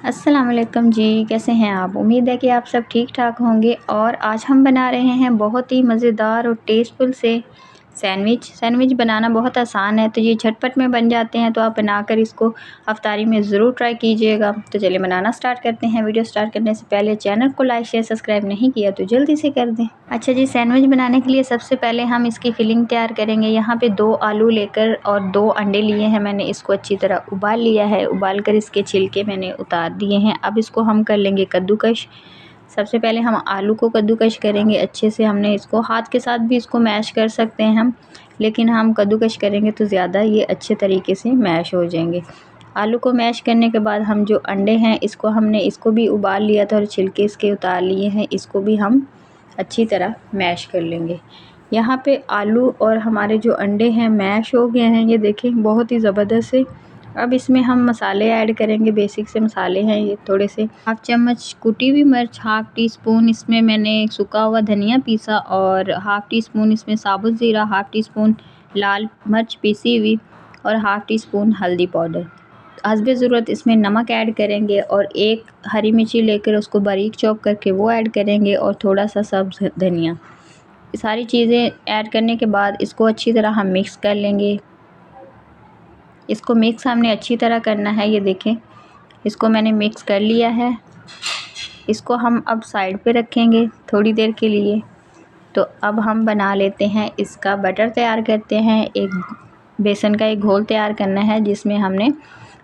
अस्सलाम वालेकुम जी, कैसे हैं आप? उम्मीद है कि आप सब ठीक ठाक होंगे। और आज हम बना रहे हैं बहुत ही मज़ेदार और टेस्टफुल से सैंडविच बनाना बहुत आसान है, तो ये झटपट में बन जाते हैं। तो आप बनाकर इसको अफ्तारी में ज़रूर ट्राई कीजिएगा। तो चलिए बनाना स्टार्ट करते हैं। वीडियो स्टार्ट करने से पहले चैनल को लाइक शेयर सब्सक्राइब नहीं किया तो जल्दी से कर दें। अच्छा जी, सैंडविच बनाने के लिए सबसे पहले हम इसकी फिलिंग तैयार करेंगे। यहाँ पे 2 आलू लेकर और 2 अंडे लिए हैं मैंने। इसको अच्छी तरह उबाल लिया है। उबाल कर इसके छिलके मैंने उतार दिए हैं। अब इसको हम कर लेंगे कद्दूकश। सबसे पहले हम आलू को कद्दूकश करेंगे अच्छे से। हमने इसको हाथ के साथ भी इसको मैश कर सकते हैं हम, लेकिन हम कद्दूकश करेंगे तो ज़्यादा ये अच्छे तरीके से मैश हो जाएंगे। आलू को मैश करने के बाद हम जो अंडे हैं इसको भी उबाल लिया था और छिलके इसके उतार लिए हैं। इसको भी हम अच्छी तरह मैश कर लेंगे। यहाँ पे आलू और हमारे जो अंडे हैं मैश हो गए हैं, ये देखें बहुत ही ज़बरदस्त से। अब इसमें हम मसाले ऐड करेंगे। बेसिक से मसाले हैं ये थोड़े से। 1/2 चम्मच कुटी हुई मिर्च, 1/2 टी स्पून इसमें मैंने सूखा हुआ धनिया पीसा और 1/2 टी स्पून इसमें साबुत ज़ीरा, 1/2 टी स्पून लाल मिर्च पीसी हुई और 1/2 टी स्पून हल्दी पाउडर। हस्बे ज़रूरत इसमें नमक ऐड करेंगे और 1 हरी मिर्ची लेकर उसको बारीक चॉप करके वो ऐड करेंगे और थोड़ा सा सब्ज़ धनिया। सारी चीज़ें ऐड करने के बाद इसको अच्छी तरह हम मिक्स कर लेंगे। इसको मिक्स हमने अच्छी तरह करना है। ये देखें, इसको मैंने मिक्स कर लिया है। इसको हम अब साइड पे रखेंगे थोड़ी देर के लिए। तो अब हम बना लेते हैं, इसका बटर तैयार करते हैं। एक बेसन का एक घोल तैयार करना है जिसमें हमने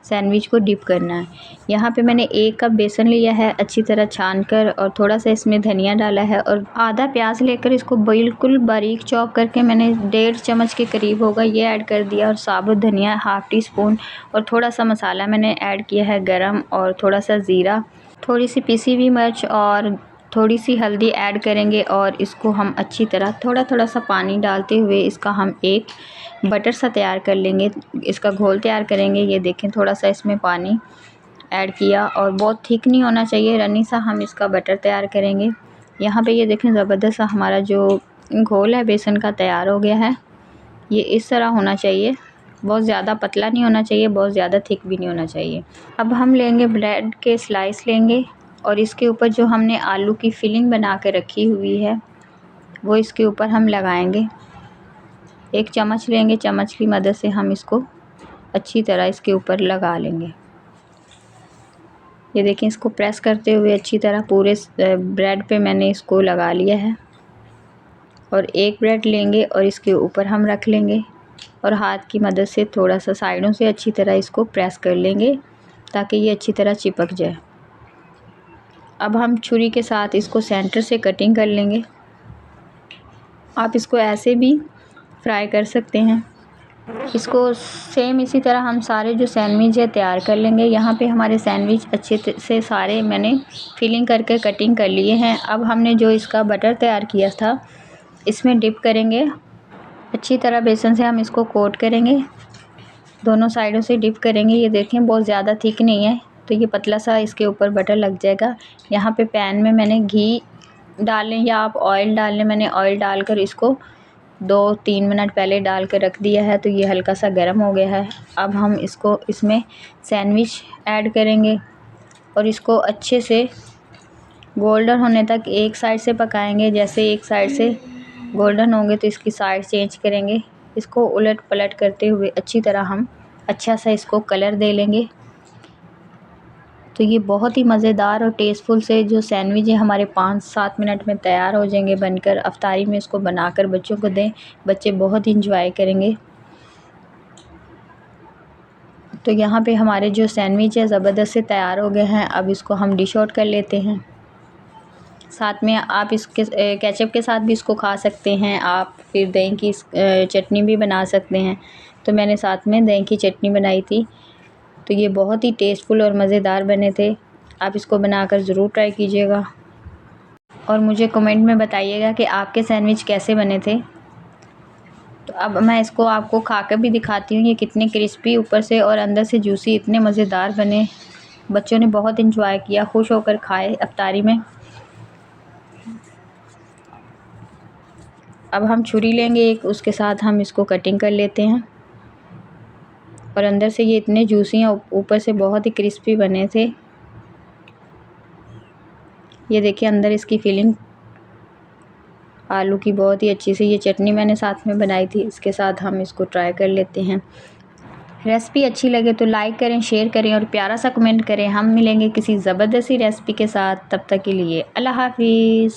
सैंडविच को डिप करना है। यहाँ पे मैंने 1 कप बेसन लिया है अच्छी तरह छान कर, और थोड़ा सा इसमें धनिया डाला है और आधा प्याज लेकर इसको बिल्कुल बारीक चॉप करके मैंने 1.5 चम्मच के करीब होगा ये ऐड कर दिया। और साबुत धनिया 1/2 टी स्पून और थोड़ा सा मसाला मैंने ऐड किया है गरम, और थोड़ा सा ज़ीरा, थोड़ी सी पिसी हुई मिर्च और थोड़ी सी हल्दी ऐड करेंगे। और इसको हम अच्छी तरह थोड़ा थोड़ा सा पानी डालते हुए इसका हम एक बटर सा तैयार कर लेंगे। इसका घोल तैयार करेंगे। ये देखें, थोड़ा सा इसमें पानी ऐड किया और बहुत थिक नहीं होना चाहिए, रनी सा हम इसका बटर तैयार करेंगे। यहाँ पे ये देखें ज़बरदस्त सा हमारा जो घोल है बेसन का तैयार हो गया है। ये इस तरह होना चाहिए, बहुत ज़्यादा पतला नहीं होना चाहिए, बहुत ज़्यादा थिक भी नहीं होना चाहिए। अब हम लेंगे ब्रेड के स्लाइस लेंगे और इसके ऊपर जो हमने आलू की फिलिंग बना के रखी हुई है वो इसके ऊपर हम लगाएंगे। 1 चम्मच लेंगे, चम्मच की मदद से हम इसको अच्छी तरह इसके ऊपर लगा लेंगे। ये देखें, इसको प्रेस करते हुए अच्छी तरह पूरे ब्रेड पे मैंने इसको लगा लिया है। और एक ब्रेड लेंगे और इसके ऊपर हम रख लेंगे और हाथ की मदद से थोड़ा सा साइडों से अच्छी तरह इसको प्रेस कर लेंगे ताकि ये अच्छी तरह चिपक जाए। अब हम छुरी के साथ इसको सेंटर से कटिंग कर लेंगे। आप इसको ऐसे भी फ्राई कर सकते हैं। इसको सेम इसी तरह हम सारे जो सैंडविच है तैयार कर लेंगे। यहाँ पे हमारे सैंडविच अच्छे से सारे मैंने फिलिंग करके कटिंग कर लिए हैं। अब हमने जो इसका बटर तैयार किया था इसमें डिप करेंगे। अच्छी तरह बेसन से हम इसको कोट करेंगे, दोनों साइडों से डिप करेंगे। ये देखें, बहुत ज़्यादा थिक नहीं है, तो ये पतला सा इसके ऊपर बटर लग जाएगा। यहाँ पे पैन में मैंने घी डाल लें या आप ऑयल डाल लें। मैंने ऑयल डालकर इसको 2-3 मिनट पहले डाल कर रख दिया है, तो ये हल्का सा गर्म हो गया है। अब हम इसको इसमें सैंडविच ऐड करेंगे और इसको अच्छे से गोल्डन होने तक एक साइड से पकाएंगे। जैसे एक साइड से गोल्डन होंगे तो इसकी साइड चेंज करेंगे। इसको उलट पलट करते हुए अच्छी तरह हम अच्छा सा इसको कलर दे लेंगे। तो ये बहुत ही मज़ेदार और टेस्टफुल से जो सैंडविच है हमारे 5-7 मिनट में तैयार हो जाएंगे बनकर। अफ्तारी में इसको बनाकर बच्चों को दें, बच्चे बहुत इंजॉय करेंगे। तो यहाँ पे हमारे जो सैंडविच है ज़बरदस्त से तैयार हो गए हैं। अब इसको हम डिश आउट कर लेते हैं। साथ में आप इसके केचप के साथ भी इसको खा सकते हैं। आप फिर दही की चटनी भी बना सकते हैं। तो मैंने साथ में दही की चटनी बनाई थी। तो ये बहुत ही टेस्टफुल और मज़ेदार बने थे। आप इसको बनाकर ज़रूर ट्राई कीजिएगा और मुझे कमेंट में बताइएगा कि आपके सैंडविच कैसे बने थे। तो अब मैं इसको आपको खाकर भी दिखाती हूँ, ये कितने क्रिस्पी ऊपर से और अंदर से जूसी, इतने मज़ेदार बने। बच्चों ने बहुत इंजॉय किया, खुश होकर खाए अफ्तारी में। अब हम छुरी लेंगे एक, उसके साथ हम इसको कटिंग कर लेते हैं। और अंदर से ये इतने जूसी हैं, ऊपर से बहुत ही क्रिस्पी बने थे। ये देखिए अंदर इसकी फिलिंग आलू की बहुत ही अच्छी सी। ये चटनी मैंने साथ में बनाई थी, इसके साथ हम इसको ट्राई कर लेते हैं। रेसिपी अच्छी लगे तो लाइक करें, शेयर करें और प्यारा सा कमेंट करें। हम मिलेंगे किसी ज़बरदस्ती रेसिपी के साथ, तब तक के लिए अल्लाह हाफिज़।